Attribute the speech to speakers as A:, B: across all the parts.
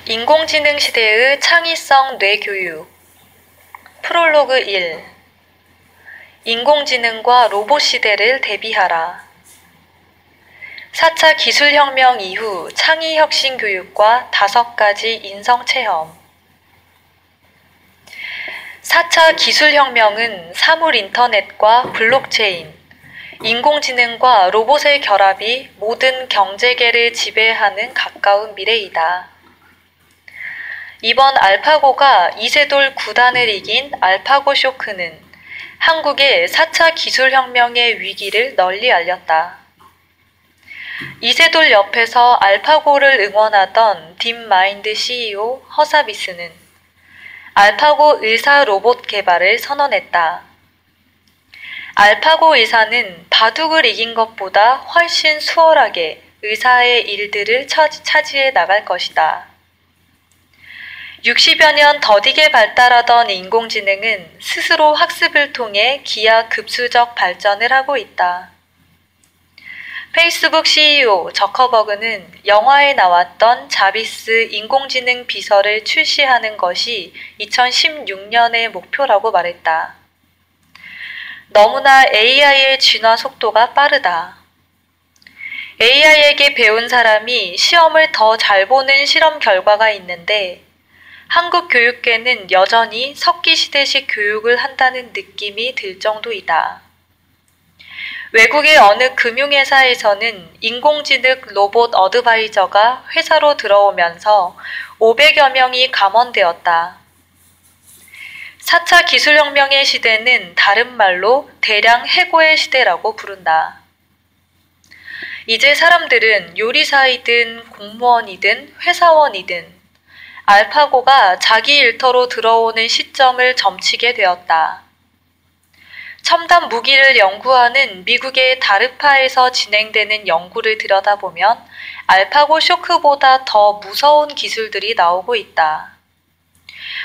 A: 인공지능 시대의 창의성 뇌교육. 프롤로그 1. 인공지능과 로봇 시대를 대비하라. 4차 기술혁명 이후 창의혁신 교육과 5가지 인성체험. 4차 기술혁명은 사물 인터넷과 블록체인, 인공지능과 로봇의 결합이 모든 경제계를 지배하는 가까운 미래이다. 이번 알파고가 이세돌 9단을 이긴 알파고 쇼크는 한국의 4차 기술혁명의 위기를 널리 알렸다. 이세돌 옆에서 알파고를 응원하던 딥마인드 CEO 허사비스는 알파고 의사 로봇 개발을 선언했다. 알파고 의사는 바둑을 이긴 것보다 훨씬 수월하게 의사의 일들을 차지해 나갈 것이다. 60여 년 더디게 발달하던 인공지능은 스스로 학습을 통해 기하급수적 발전을 하고 있다. 페이스북 CEO 저커버그는 영화에 나왔던 자비스 인공지능 비서를 출시하는 것이 2016년의 목표라고 말했다. 너무나 AI의 진화 속도가 빠르다. AI에게 배운 사람이 시험을 더 잘 보는 실험 결과가 있는데 한국 교육계는 여전히 석기시대식 교육을 한다는 느낌이 들 정도이다. 외국의 어느 금융회사에서는 인공지능 로봇 어드바이저가 회사로 들어오면서 500여 명이 감원되었다. 4차 기술혁명의 시대는 다른 말로 대량 해고의 시대라고 부른다. 이제 사람들은 요리사이든 공무원이든 회사원이든 알파고가 자기 일터로 들어오는 시점을 점치게 되었다. 첨단 무기를 연구하는 미국의 다르파에서 진행되는 연구를 들여다보면 알파고 쇼크보다 더 무서운 기술들이 나오고 있다.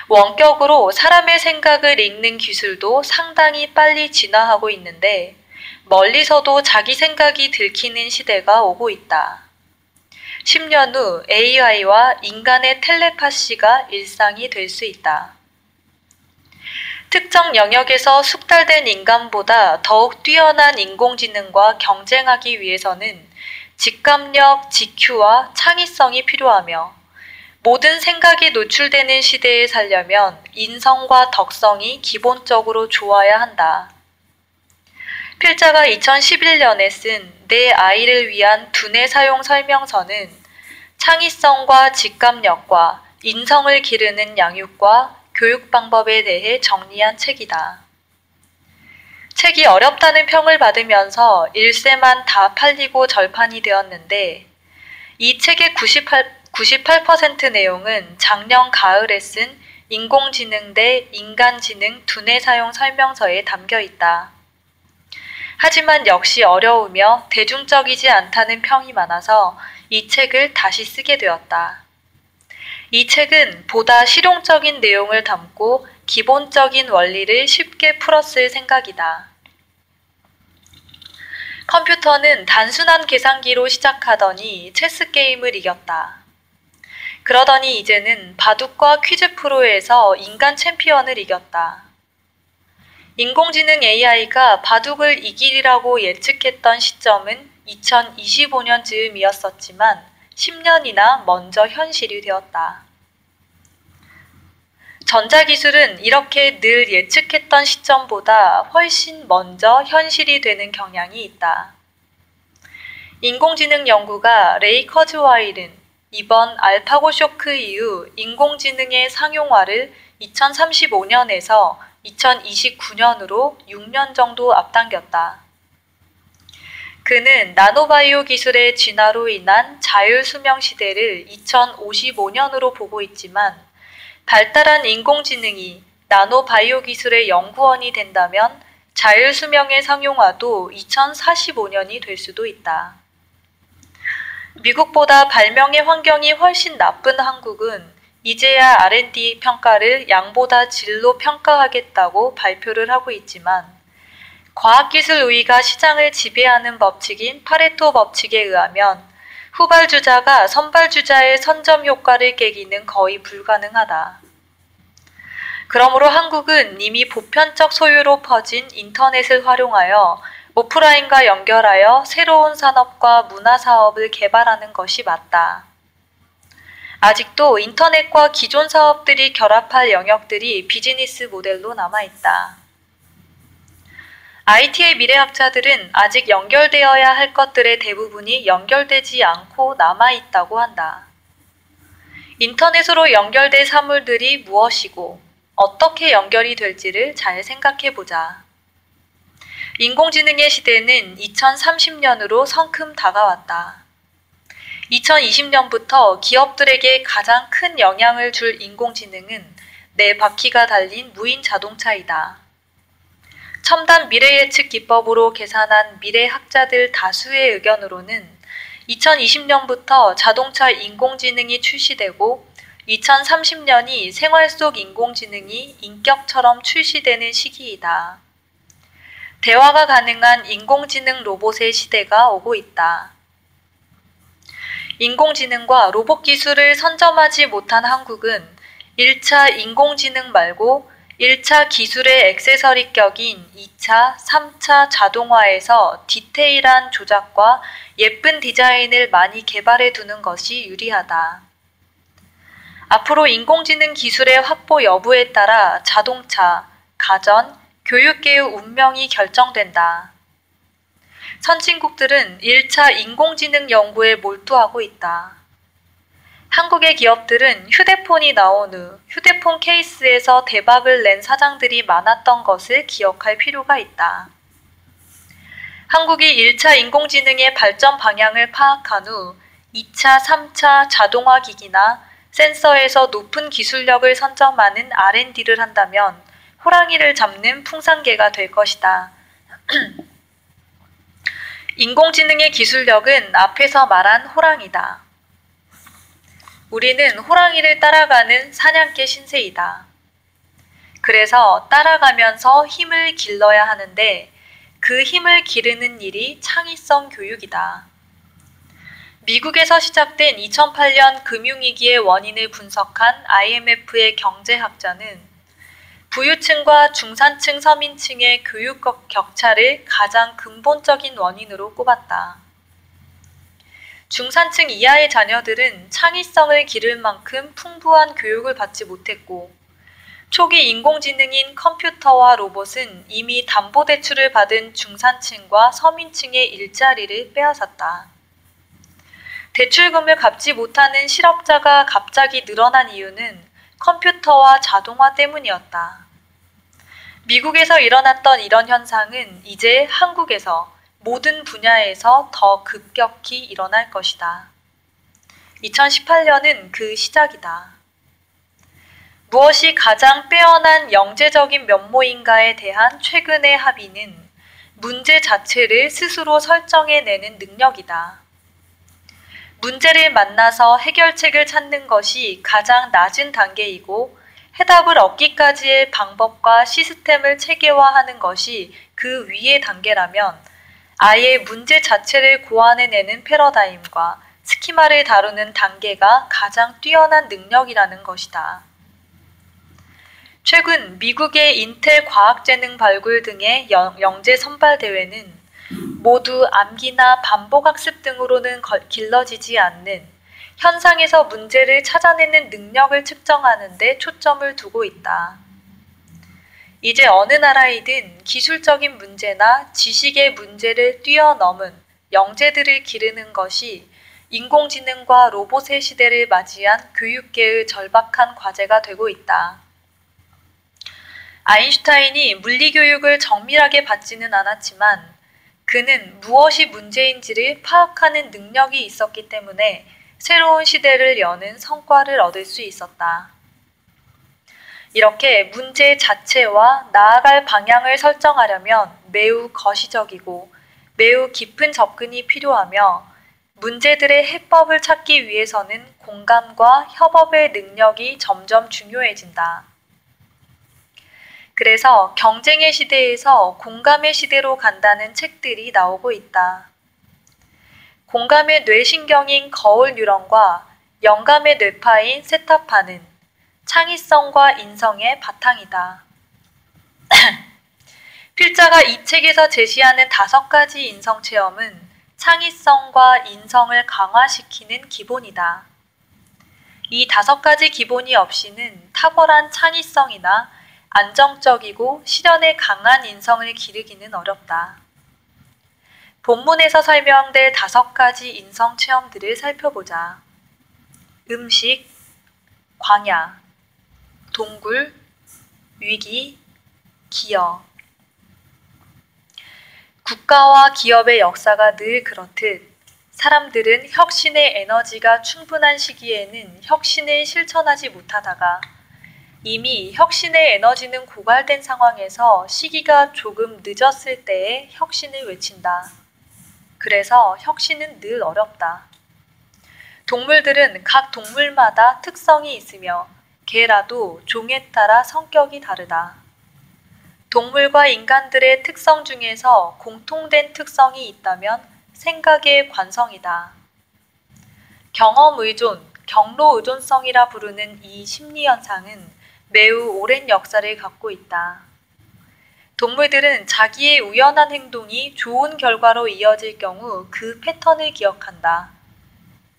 A: 원격으로 사람의 생각을 읽는 기술도 상당히 빨리 진화하고 있는데 멀리서도 자기 생각이 들키는 시대가 오고 있다. 10년 후 AI와 인간의 텔레파시가 일상이 될 수 있다. 특정 영역에서 숙달된 인간보다 더욱 뛰어난 인공지능과 경쟁하기 위해서는 직감력, GQ와 창의성이 필요하며 모든 생각이 노출되는 시대에 살려면 인성과 덕성이 기본적으로 좋아야 한다. 필자가 2011년에 쓴 내 아이를 위한 두뇌 사용 설명서는 창의성과 직감력과 인성을 기르는 양육과 교육 방법에 대해 정리한 책이다. 책이 어렵다는 평을 받으면서 일세만 다 팔리고 절판이 되었는데 이 책의 98% 내용은 작년 가을에 쓴 인공지능 대 인간지능 두뇌 사용 설명서에 담겨 있다. 하지만 역시 어려우며 대중적이지 않다는 평이 많아서 이 책을 다시 쓰게 되었다. 이 책은 보다 실용적인 내용을 담고 기본적인 원리를 쉽게 풀었을 생각이다. 컴퓨터는 단순한 계산기로 시작하더니 체스 게임을 이겼다. 그러더니 이제는 바둑과 퀴즈 프로에서 인간 챔피언을 이겼다. 인공지능 AI가 바둑을 이기리라고 예측했던 시점은 2025년 즈음이었었지만 10년이나 먼저 현실이 되었다. 전자기술은 이렇게 늘 예측했던 시점보다 훨씬 먼저 현실이 되는 경향이 있다. 인공지능 연구가 레이 커즈와일은 이번 알파고 쇼크 이후 인공지능의 상용화를 2035년에서 2029년으로 6년 정도 앞당겼다. 그는 나노바이오 기술의 진화로 인한 자율수명 시대를 2055년으로 보고 있지만 발달한 인공지능이 나노바이오 기술의 연구원이 된다면 자율수명의 상용화도 2045년이 될 수도 있다. 미국보다 발명의 환경이 훨씬 나쁜 한국은 이제야 R&D 평가를 양보다 질로 평가하겠다고 발표를 하고 있지만 과학기술 우위가 시장을 지배하는 법칙인 파레토 법칙에 의하면 후발주자가 선발주자의 선점 효과를 깨기는 거의 불가능하다. 그러므로 한국은 이미 보편적 소유로 퍼진 인터넷을 활용하여 오프라인과 연결하여 새로운 산업과 문화사업을 개발하는 것이 맞다. 아직도 인터넷과 기존 사업들이 결합할 영역들이 비즈니스 모델로 남아있다. IT의 미래학자들은 아직 연결되어야 할 것들의 대부분이 연결되지 않고 남아있다고 한다. 인터넷으로 연결된 사물들이 무엇이고 어떻게 연결이 될지를 잘 생각해보자. 인공지능의 시대는 2030년으로 성큼 다가왔다. 2020년부터 기업들에게 가장 큰 영향을 줄 인공지능은 네 바퀴가 달린 무인 자동차이다. 첨단 미래 예측 기법으로 계산한 미래학자들 다수의 의견으로는 2020년부터 자동차 인공지능이 출시되고 2030년이 생활 속 인공지능이 인격처럼 출시되는 시기이다. 대화가 가능한 인공지능 로봇의 시대가 오고 있다. 인공지능과 로봇 기술을 선점하지 못한 한국은 1차 인공지능 말고 1차 기술의 액세서리 격인 2차, 3차 자동화에서 디테일한 조작과 예쁜 디자인을 많이 개발해 두는 것이 유리하다. 앞으로 인공지능 기술의 확보 여부에 따라 자동차, 가전, 교육계의 운명이 결정된다. 선진국들은 1차 인공지능 연구에 몰두하고 있다. 한국의 기업들은 휴대폰이 나온 후 휴대폰 케이스에서 대박을 낸 사장들이 많았던 것을 기억할 필요가 있다. 한국이 1차 인공지능의 발전 방향을 파악한 후 2차, 3차 자동화 기기나 센서에서 높은 기술력을 선점하는 R&D를 한다면 호랑이를 잡는 풍산개가 될 것이다. 인공지능의 기술력은 앞에서 말한 호랑이다. 우리는 호랑이를 따라가는 사냥개 신세이다. 그래서 따라가면서 힘을 길러야 하는데 그 힘을 기르는 일이 창의성 교육이다. 미국에서 시작된 2008년 금융위기의 원인을 분석한 IMF의 경제학자는 부유층과 중산층 서민층의 교육 격차를 가장 근본적인 원인으로 꼽았다. 중산층 이하의 자녀들은 창의성을 기를 만큼 풍부한 교육을 받지 못했고 초기 인공지능인 컴퓨터와 로봇은 이미 담보대출을 받은 중산층과 서민층의 일자리를 빼앗았다. 대출금을 갚지 못하는 실업자가 갑자기 늘어난 이유는 컴퓨터와 자동화 때문이었다. 미국에서 일어났던 이런 현상은 이제 한국에서 모든 분야에서 더 급격히 일어날 것이다. 2018년은 그 시작이다. 무엇이 가장 빼어난 영재적인 면모인가에 대한 최근의 합의는 문제 자체를 스스로 설정해내는 능력이다. 문제를 만나서 해결책을 찾는 것이 가장 낮은 단계이고 해답을 얻기까지의 방법과 시스템을 체계화하는 것이 그 위의 단계라면 아예 문제 자체를 고안해내는 패러다임과 스키마를 다루는 단계가 가장 뛰어난 능력이라는 것이다. 최근 미국의 인텔 과학재능 발굴 등의 영재 선발대회는 모두 암기나 반복학습 등으로는 길러지지 않는 현상에서 문제를 찾아내는 능력을 측정하는 데 초점을 두고 있다. 이제 어느 나라이든 기술적인 문제나 지식의 문제를 뛰어넘은 영재들을 기르는 것이 인공지능과 로봇의 시대를 맞이한 교육계의 절박한 과제가 되고 있다. 아인슈타인이 물리교육을 정밀하게 받지는 않았지만 그는 무엇이 문제인지를 파악하는 능력이 있었기 때문에 새로운 시대를 여는 성과를 얻을 수 있었다. 이렇게 문제 자체와 나아갈 방향을 설정하려면 매우 거시적이고 매우 깊은 접근이 필요하며 문제들의 해법을 찾기 위해서는 공감과 협업의 능력이 점점 중요해진다. 그래서 경쟁의 시대에서 공감의 시대로 간다는 책들이 나오고 있다. 공감의 뇌신경인 거울 뉴런과 영감의 뇌파인 세타파는 창의성과 인성의 바탕이다. 필자가 이 책에서 제시하는 5가지 인성 체험은 창의성과 인성을 강화시키는 기본이다. 이 5가지 기본이 없이는 탁월한 창의성이나 안정적이고 실현에 강한 인성을 기르기는 어렵다. 본문에서 설명될 5가지 인성 체험들을 살펴보자. 음식, 광야, 동굴, 위기, 기여. 국가와 기업의 역사가 늘 그렇듯 사람들은 혁신의 에너지가 충분한 시기에는 혁신을 실천하지 못하다가 이미 혁신의 에너지는 고갈된 상황에서 시기가 조금 늦었을 때에 혁신을 외친다. 그래서 혁신은 늘 어렵다. 동물들은 각 동물마다 특성이 있으며 개라도 종에 따라 성격이 다르다. 동물과 인간들의 특성 중에서 공통된 특성이 있다면 생각의 관성이다. 경험 의존, 경로 의존성이라 부르는 이 심리 현상은 매우 오랜 역사를 갖고 있다. 동물들은 자기의 우연한 행동이 좋은 결과로 이어질 경우 그 패턴을 기억한다.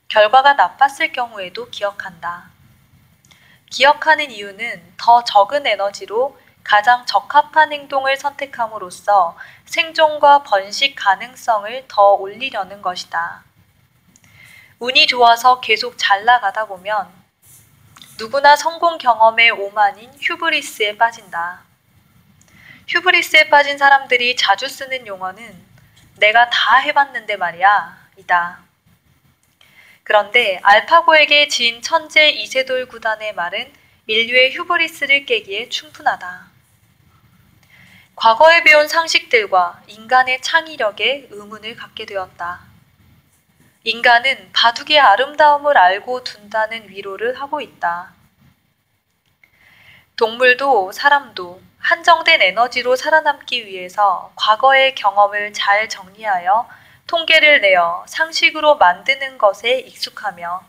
A: 결과가 나빴을 경우에도 기억한다. 기억하는 이유는 더 적은 에너지로 가장 적합한 행동을 선택함으로써 생존과 번식 가능성을 더 올리려는 것이다. 운이 좋아서 계속 잘 나가다 보면 누구나 성공 경험의 오만인 휴브리스에 빠진다. 휴브리스에 빠진 사람들이 자주 쓰는 용어는 내가 다 해봤는데 말이야, 이다. 그런데 알파고에게 지인 천재 이세돌 구단의 말은 인류의 휴브리스를 깨기에 충분하다. 과거에 배운 상식들과 인간의 창의력에 의문을 갖게 되었다. 인간은 바둑의 아름다움을 알고 둔다는 위로를 하고 있다. 동물도 사람도 한정된 에너지로 살아남기 위해서 과거의 경험을 잘 정리하여 통계를 내어 상식으로 만드는 것에 익숙하며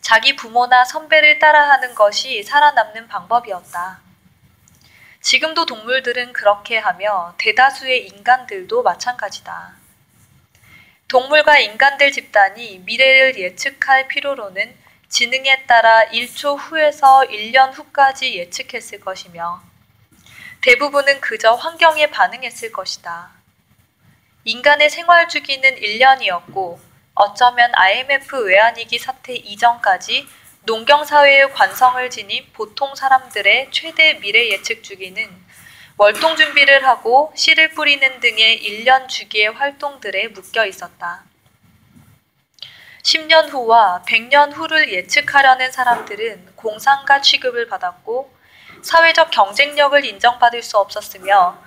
A: 자기 부모나 선배를 따라하는 것이 살아남는 방법이었다. 지금도 동물들은 그렇게 하며 대다수의 인간들도 마찬가지다. 동물과 인간들 집단이 미래를 예측할 필요로는 지능에 따라 1초 후에서 1년 후까지 예측했을 것이며 대부분은 그저 환경에 반응했을 것이다. 인간의 생활 주기는 1년이었고 어쩌면 IMF 외환위기 사태 이전까지 농경사회의 관성을 지닌 보통 사람들의 최대 미래 예측 주기는 월동 준비를 하고 씨를 뿌리는 등의 1년 주기의 활동들에 묶여 있었다. 10년 후와 100년 후를 예측하려는 사람들은 공상가 취급을 받았고 사회적 경쟁력을 인정받을 수 없었으며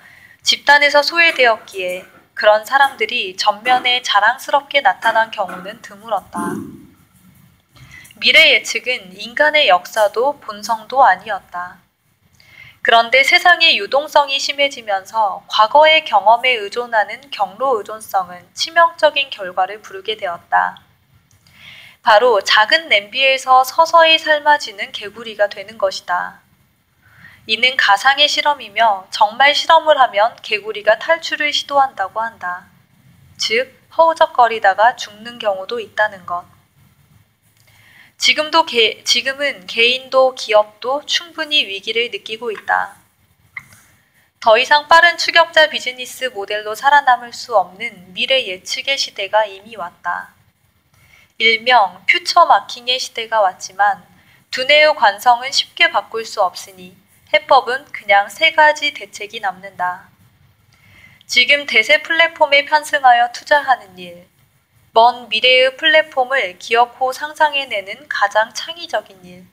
A: 집단에서 소외되었기에 그런 사람들이 전면에 자랑스럽게 나타난 경우는 드물었다. 미래 예측은 인간의 역사도 본성도 아니었다. 그런데 세상의 유동성이 심해지면서 과거의 경험에 의존하는 경로 의존성은 치명적인 결과를 부르게 되었다. 바로 작은 냄비에서 서서히 삶아지는 개구리가 되는 것이다. 이는 가상의 실험이며 정말 실험을 하면 개구리가 탈출을 시도한다고 한다. 즉, 허우적거리다가 죽는 경우도 있다는 것. 지금은 개인도 기업도 충분히 위기를 느끼고 있다. 더 이상 빠른 추격자 비즈니스 모델로 살아남을 수 없는 미래 예측의 시대가 이미 왔다. 일명 퓨처 마킹의 시대가 왔지만 두뇌의 관성은 쉽게 바꿀 수 없으니 해법은 그냥 3가지 대책이 남는다. 지금 대세 플랫폼에 편승하여 투자하는 일, 먼 미래의 플랫폼을 기어코 상상해내는 가장 창의적인 일,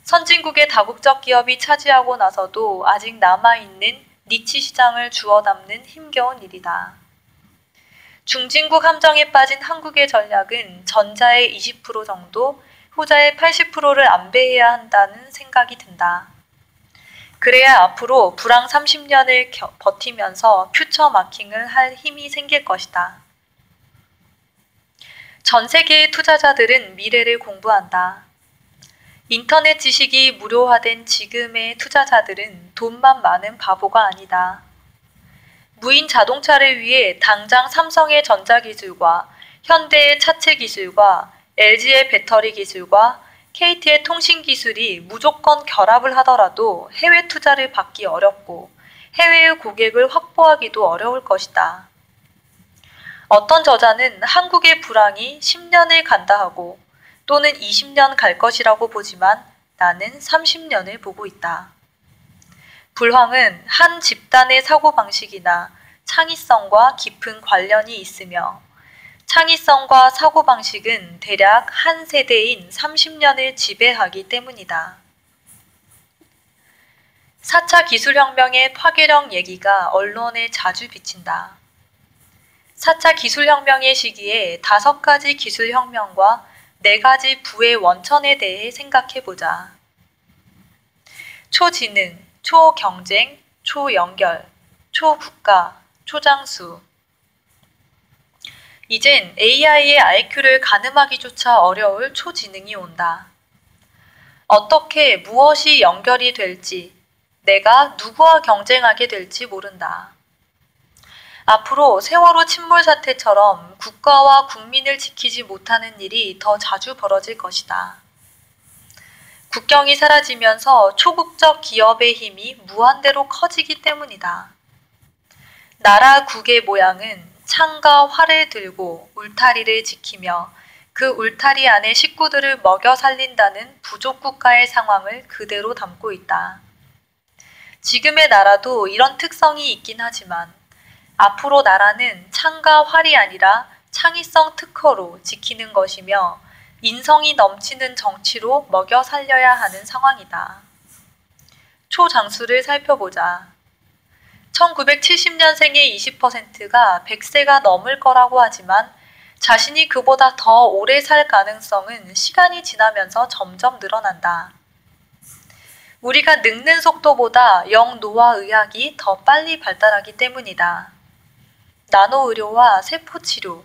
A: 선진국의 다국적 기업이 차지하고 나서도 아직 남아있는 니치 시장을 주워 담는 힘겨운 일이다. 중진국 함정에 빠진 한국의 전략은 전자의 20% 정도, 후자의 80%를 안배해야 한다는 생각이 든다. 그래야 앞으로 불황 30년을 버티면서 퓨처 마킹을 할 힘이 생길 것이다. 전 세계의 투자자들은 미래를 공부한다. 인터넷 지식이 무료화된 지금의 투자자들은 돈만 많은 바보가 아니다. 무인 자동차를 위해 당장 삼성의 전자기술과 현대의 차체 기술과 LG의 배터리 기술과 KT의 통신 기술이 무조건 결합을 하더라도 해외 투자를 받기 어렵고 해외의 고객을 확보하기도 어려울 것이다. 어떤 저자는 한국의 불황이 10년을 간다 하고 또는 20년 갈 것이라고 보지만 나는 30년을 보고 있다. 불황은 한 집단의 사고방식이나 창의성과 깊은 관련이 있으며 창의성과 사고방식은 대략 한 세대인 30년을 지배하기 때문이다. 4차 기술혁명의 파괴력 얘기가 언론에 자주 비친다. 4차 기술혁명의 시기에 5가지 기술혁명과 4가지 부의 원천에 대해 생각해보자. 초지능, 초경쟁, 초연결, 초국가, 초장수. 이젠 AI의 IQ를 가늠하기조차 어려울 초지능이 온다. 어떻게 무엇이 연결이 될지, 내가 누구와 경쟁하게 될지 모른다. 앞으로 세월호 침몰 사태처럼 국가와 국민을 지키지 못하는 일이 더 자주 벌어질 것이다. 국경이 사라지면서 초국적 기업의 힘이 무한대로 커지기 때문이다. 나라 국의 모양은 창과 활을 들고 울타리를 지키며 그 울타리 안에 식구들을 먹여 살린다는 부족 국가의 상황을 그대로 담고 있다. 지금의 나라도 이런 특성이 있긴 하지만 앞으로 나라는 창과 활이 아니라 창의성 특허로 지키는 것이며 인성이 넘치는 정치로 먹여 살려야 하는 상황이다. 초장수를 살펴보자. 1970년생의 20%가 100세가 넘을 거라고 하지만 자신이 그보다 더 오래 살 가능성은 시간이 지나면서 점점 늘어난다. 우리가 늙는 속도보다 영노화의학이 더 빨리 발달하기 때문이다. 나노의료와 세포치료,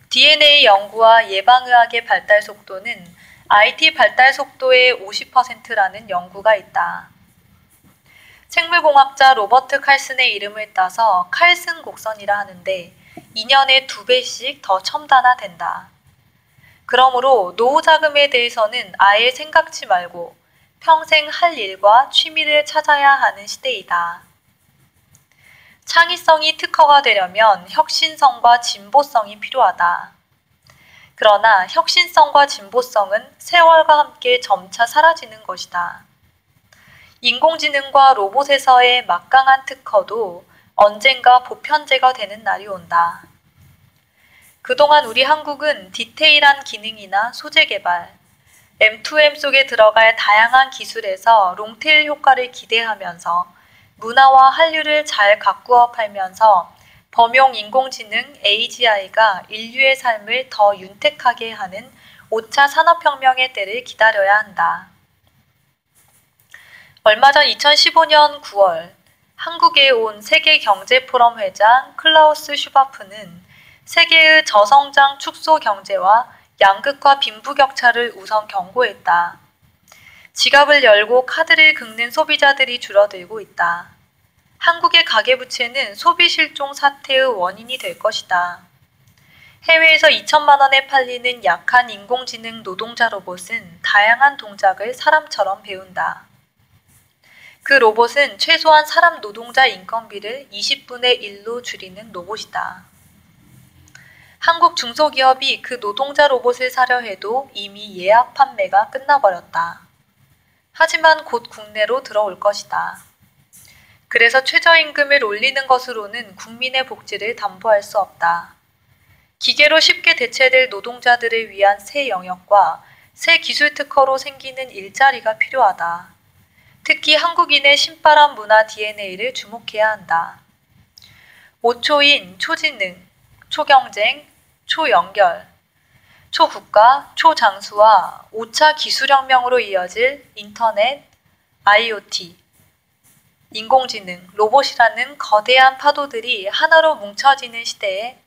A: DNA 연구와 예방의학의 발달 속도는 IT 발달 속도의 50%라는 연구가 있다. 생물공학자 로버트 칼슨의 이름을 따서 칼슨 곡선이라 하는데 2년에 2배씩 더 첨단화된다. 그러므로 노후 자금에 대해서는 아예 생각지 말고 평생 할 일과 취미를 찾아야 하는 시대이다. 창의성이 특허가 되려면 혁신성과 진보성이 필요하다. 그러나 혁신성과 진보성은 세월과 함께 점차 사라지는 것이다. 인공지능과 로봇에서의 막강한 특허도 언젠가 보편제가 되는 날이 온다. 그동안 우리 한국은 디테일한 기능이나 소재 개발, M2M 속에 들어갈 다양한 기술에서 롱테일 효과를 기대하면서 문화와 한류를 잘 가꾸어 팔면서 범용 인공지능 AGI가 인류의 삶을 더 윤택하게 하는 5차 산업혁명의 때를 기다려야 한다. 얼마 전 2015년 9월 한국에 온 세계경제포럼 회장 클라우스 슈바프는 세계의 저성장 축소 경제와 양극화 빈부격차를 우선 경고했다. 지갑을 열고 카드를 긁는 소비자들이 줄어들고 있다. 한국의 가계부채는 소비실종 사태의 원인이 될 것이다. 해외에서 2천만 원에 팔리는 약한 인공지능 노동자 로봇은 다양한 동작을 사람처럼 배운다. 그 로봇은 최소한 사람 노동자 인건비를 20분의 1로 줄이는 로봇이다. 한국 중소기업이 그 노동자 로봇을 사려 해도 이미 예약 판매가 끝나버렸다. 하지만 곧 국내로 들어올 것이다. 그래서 최저임금을 올리는 것으로는 국민의 복지를 담보할 수 없다. 기계로 쉽게 대체될 노동자들을 위한 새 영역과 새 기술 특허로 생기는 일자리가 필요하다. 특히 한국인의 신바람 문화 DNA를 주목해야 한다. 5초인 초지능, 초경쟁, 초연결, 초국가, 초장수와 5차 기술혁명으로 이어질 인터넷, IoT, 인공지능, 로봇이라는 거대한 파도들이 하나로 뭉쳐지는 시대에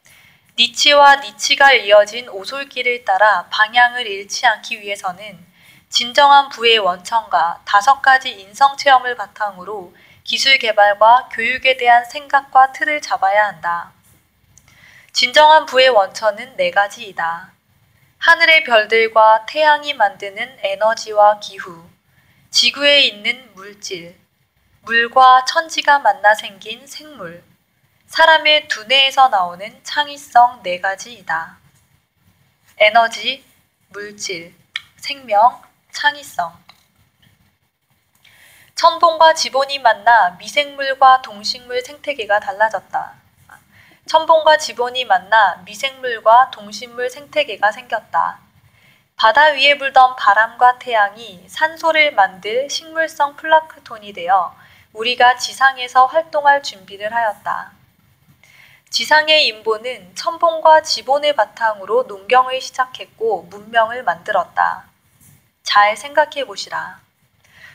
A: 니치와 니치가 이어진 오솔길을 따라 방향을 잃지 않기 위해서는 진정한 부의 원천과 5가지 인성체험을 바탕으로 기술 개발과 교육에 대한 생각과 틀을 잡아야 한다. 진정한 부의 원천은 4가지이다. 하늘의 별들과 태양이 만드는 에너지와 기후, 지구에 있는 물질, 물과 천지가 만나 생긴 생물, 사람의 두뇌에서 나오는 창의성 4가지이다. 에너지, 물질, 생명, 창의성. 천봉과 지본이 만나 미생물과 동식물 생태계가 달라졌다. 천봉과 지본이 만나 미생물과 동식물 생태계가 생겼다. 바다 위에 불던 바람과 태양이 산소를 만들 식물성 플랑크톤이 되어 우리가 지상에서 활동할 준비를 하였다. 지상의 인본은 천봉과 지본을 바탕으로 농경을 시작했고 문명을 만들었다. 잘 생각해 보시라.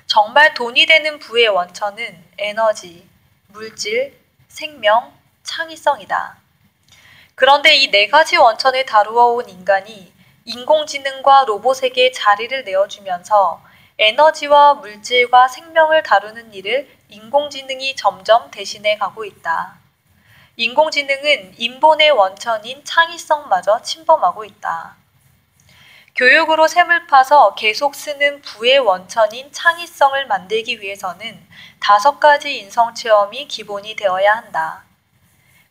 A: 정말 돈이 되는 부의 원천은 에너지, 물질, 생명, 창의성이다. 그런데 이 4가지 원천을 다루어 온 인간이 인공지능과 로봇에게 자리를 내어주면서 에너지와 물질과 생명을 다루는 일을 인공지능이 점점 대신해 가고 있다. 인공지능은 인본의 원천인 창의성마저 침범하고 있다. 교육으로 샘을 파서 계속 쓰는 부의 원천인 창의성을 만들기 위해서는 5가지 인성체험이 기본이 되어야 한다.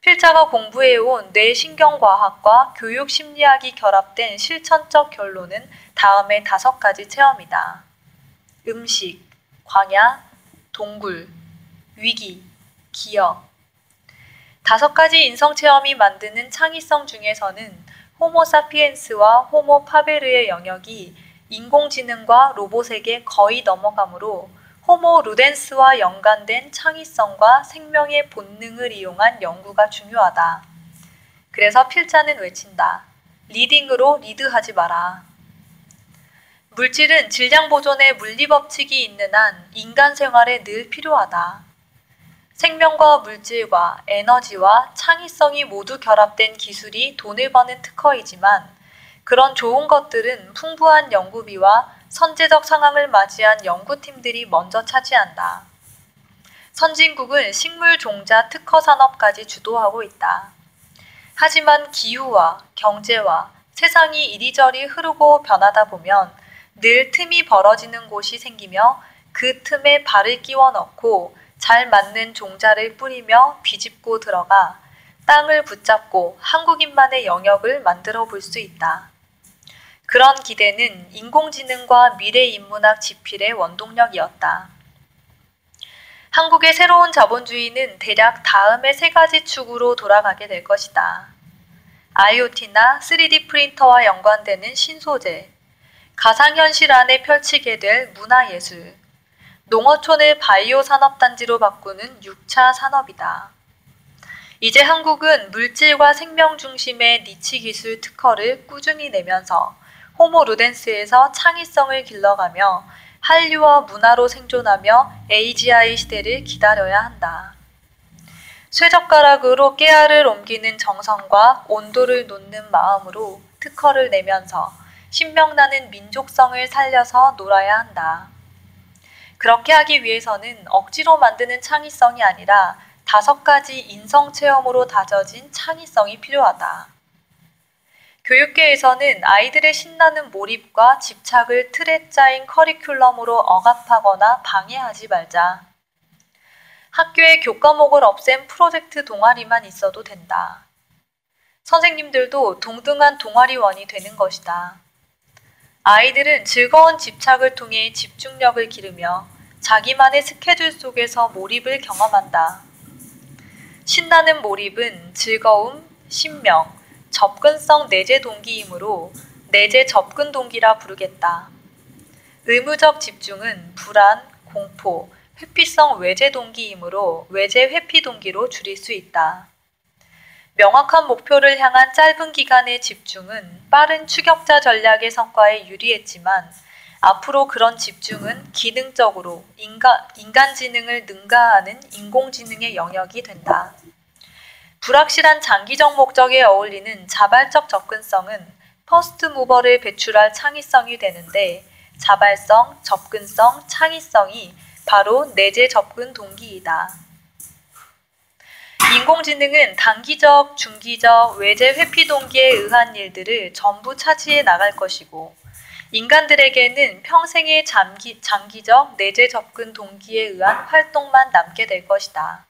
A: 필자가 공부해온 뇌신경과학과 교육심리학이 결합된 실천적 결론은 다음의 5가지 체험이다. 음식, 광야, 동굴, 위기, 기억. 5가지 인성체험이 만드는 창의성 중에서는 호모 사피엔스와 호모 파베르의 영역이 인공지능과 로봇에게 거의 넘어가므로 호모 루덴스와 연관된 창의성과 생명의 본능을 이용한 연구가 중요하다. 그래서 필자는 외친다. 리딩으로 리드하지 마라. 물질은 질량 보존의 물리법칙이 있는 한 인간 생활에 늘 필요하다. 생명과 물질과 에너지와 창의성이 모두 결합된 기술이 돈을 버는 특허이지만 그런 좋은 것들은 풍부한 연구비와 선제적 상황을 맞이한 연구팀들이 먼저 차지한다. 선진국은 식물 종자 특허 산업까지 주도하고 있다. 하지만 기후와 경제와 세상이 이리저리 흐르고 변하다 보면 늘 틈이 벌어지는 곳이 생기며 그 틈에 발을 끼워 넣고 잘 맞는 종자를 뿌리며 비집고 들어가 땅을 붙잡고 한국인만의 영역을 만들어 볼 수 있다. 그런 기대는 인공지능과 미래인문학 집필의 원동력이었다. 한국의 새로운 자본주의는 대략 다음의 3가지 축으로 돌아가게 될 것이다. IoT나 3D 프린터와 연관되는 신소재, 가상현실 안에 펼치게 될 문화예술, 농어촌을 바이오 산업단지로 바꾸는 6차 산업이다. 이제 한국은 물질과 생명 중심의 니치 기술 특허를 꾸준히 내면서 호모 루덴스에서 창의성을 길러가며 한류와 문화로 생존하며 AGI 시대를 기다려야 한다. 쇠젓가락으로 깨알을 옮기는 정성과 온도를 놓는 마음으로 특허를 내면서 신명나는 민족성을 살려서 놀아야 한다. 그렇게 하기 위해서는 억지로 만드는 창의성이 아니라 5가지 인성체험으로 다져진 창의성이 필요하다. 교육계에서는 아이들의 신나는 몰입과 집착을 틀에 짜인 커리큘럼으로 억압하거나 방해하지 말자. 학교에 교과목을 없앤 프로젝트 동아리만 있어도 된다. 선생님들도 동등한 동아리원이 되는 것이다. 아이들은 즐거운 집착을 통해 집중력을 기르며 자기만의 스케줄 속에서 몰입을 경험한다. 신나는 몰입은 즐거움, 신명, 접근성 내재 동기이므로 내재 접근 동기라 부르겠다. 의무적 집중은 불안, 공포, 회피성 외재 동기이므로 외재 회피 동기로 줄일 수 있다. 명확한 목표를 향한 짧은 기간의 집중은 빠른 추격자 전략의 성과에 유리했지만 앞으로 그런 집중은 기능적으로 인간 지능을 능가하는 인공지능의 영역이 된다. 불확실한 장기적 목적에 어울리는 자발적 접근성은 퍼스트 무버를 배출할 창의성이 되는데 자발성, 접근성, 창의성이 바로 내재 접근 동기이다. 인공지능은 단기적, 중기적, 외재 회피 동기에 의한 일들을 전부 차지해 나갈 것이고 인간들에게는 평생의 장기적 내재 접근 동기에 의한 활동만 남게 될 것이다.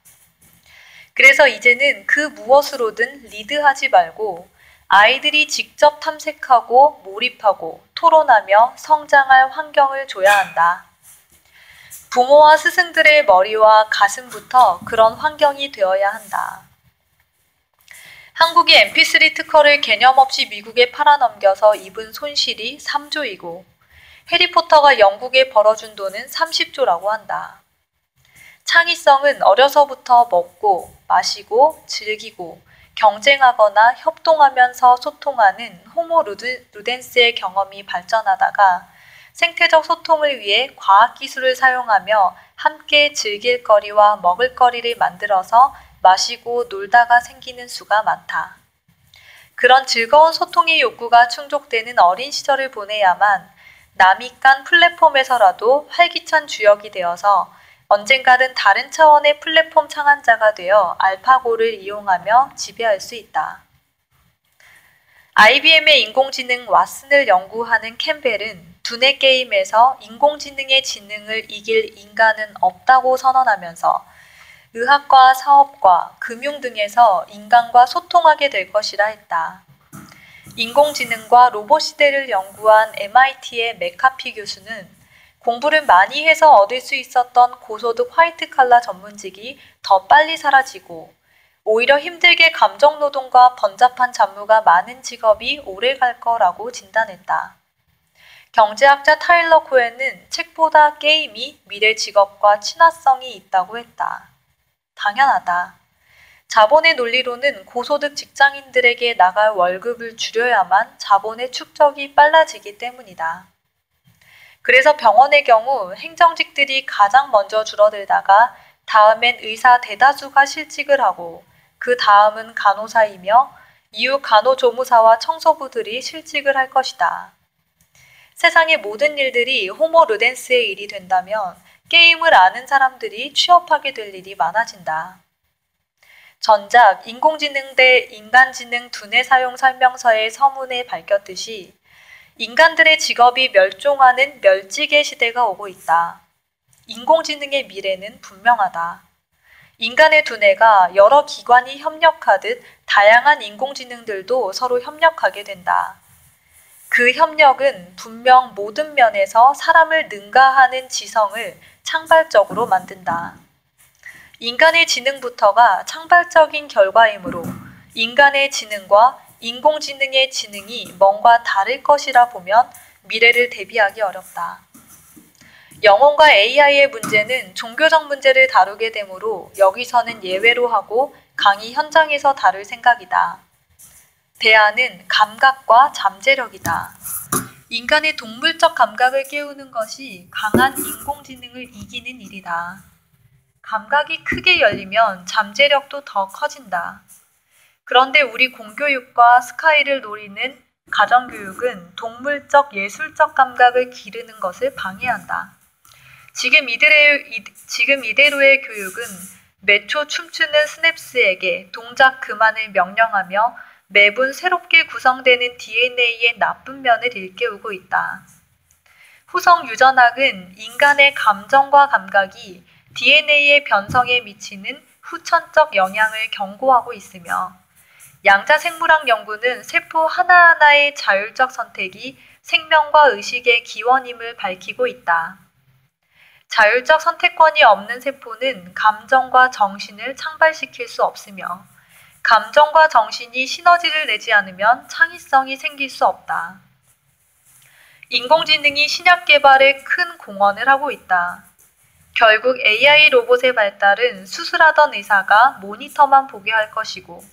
A: 그래서 이제는 그 무엇으로든 리드하지 말고 아이들이 직접 탐색하고 몰입하고 토론하며 성장할 환경을 줘야 한다. 부모와 스승들의 머리와 가슴부터 그런 환경이 되어야 한다. 한국이 mp3 특허를 개념 없이 미국에 팔아넘겨서 입은 손실이 3조이고 해리포터가 영국에 벌어준 돈은 30조라고 한다. 창의성은 어려서부터 먹고 마시고 즐기고 경쟁하거나 협동하면서 소통하는 호모 루덴스의 경험이 발전하다가 생태적 소통을 위해 과학기술을 사용하며 함께 즐길 거리와 먹을 거리를 만들어서 마시고 놀다가 생기는 수가 많다. 그런 즐거운 소통의 욕구가 충족되는 어린 시절을 보내야만 남이 깐 플랫폼에서라도 활기찬 주역이 되어서 언젠가는 다른 차원의 플랫폼 창안자가 되어 알파고를 이용하며 지배할 수 있다. IBM의 인공지능 왓슨을 연구하는 캠벨은 두뇌 게임에서 인공지능의 지능을 이길 인간은 없다고 선언하면서 의학과 사업과 금융 등에서 인간과 소통하게 될 것이라 했다. 인공지능과 로봇 시대를 연구한 MIT의 맥카피 교수는 공부를 많이 해서 얻을 수 있었던 고소득 화이트 칼라 전문직이 더 빨리 사라지고 오히려 힘들게 감정노동과 번잡한 잡무가 많은 직업이 오래 갈 거라고 진단했다. 경제학자 타일러 코엔은 책보다 게임이 미래 직업과 친화성이 있다고 했다. 당연하다. 자본의 논리로는 고소득 직장인들에게 나갈 월급을 줄여야만 자본의 축적이 빨라지기 때문이다. 그래서 병원의 경우 행정직들이 가장 먼저 줄어들다가 다음엔 의사 대다수가 실직을 하고 그 다음은 간호사이며 이후 간호조무사와 청소부들이 실직을 할 것이다. 세상의 모든 일들이 호모 루덴스의 일이 된다면 게임을 아는 사람들이 취업하게 될 일이 많아진다. 전작 인공지능 대 인간지능 두뇌 사용 설명서의 서문에 밝혔듯이 인간들의 직업이 멸종하는 멸직의 시대가 오고 있다. 인공지능의 미래는 분명하다. 인간의 두뇌가 여러 기관이 협력하듯 다양한 인공지능들도 서로 협력하게 된다. 그 협력은 분명 모든 면에서 사람을 능가하는 지성을 창발적으로 만든다. 인간의 지능부터가 창발적인 결과이므로 인간의 지능과 인공지능의 지능이 뭔가 다를 것이라 보면 미래를 대비하기 어렵다. 영혼과 AI의 문제는 종교적 문제를 다루게 되므로 여기서는 예외로 하고 강의 현장에서 다룰 생각이다. 대안은 감각과 잠재력이다. 인간의 동물적 감각을 깨우는 것이 강한 인공지능을 이기는 일이다. 감각이 크게 열리면 잠재력도 더 커진다. 그런데 우리 공교육과 스카이를 노리는 가정교육은 동물적 예술적 감각을 기르는 것을 방해한다. 지금 이대로의 교육은 매 초 춤추는 스냅스에게 동작 그만을 명령하며 매분 새롭게 구성되는 DNA의 나쁜 면을 일깨우고 있다. 후성 유전학은 인간의 감정과 감각이 DNA의 변성에 미치는 후천적 영향을 경고하고 있으며 양자생물학 연구는 세포 하나하나의 자율적 선택이 생명과 의식의 기원임을 밝히고 있다. 자율적 선택권이 없는 세포는 감정과 정신을 창발시킬 수 없으며 감정과 정신이 시너지를 내지 않으면 창의성이 생길 수 없다. 인공지능이 신약 개발에 큰 공헌을 하고 있다. 결국 AI 로봇의 발달은 수술하던 의사가 모니터만 보게 할 것이고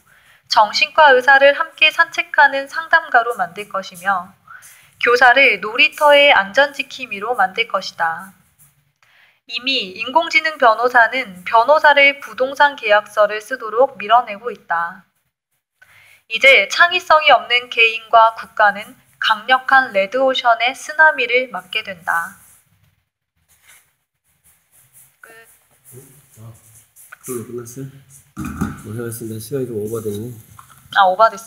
A: 정신과 의사를 함께 산책하는 상담가로 만들 것이며 교사를 놀이터의 안전지킴이로 만들 것이다. 이미 인공지능 변호사는 변호사를 부동산 계약서를 쓰도록 밀어내고 있다. 이제 창의성이 없는 개인과 국가는 강력한 레드오션의 쓰나미를 맞게 된다. 끝.
B: 끝났어요? 고생하셨습니다. 시간이 좀 오버됐네.
A: 오버됐어요?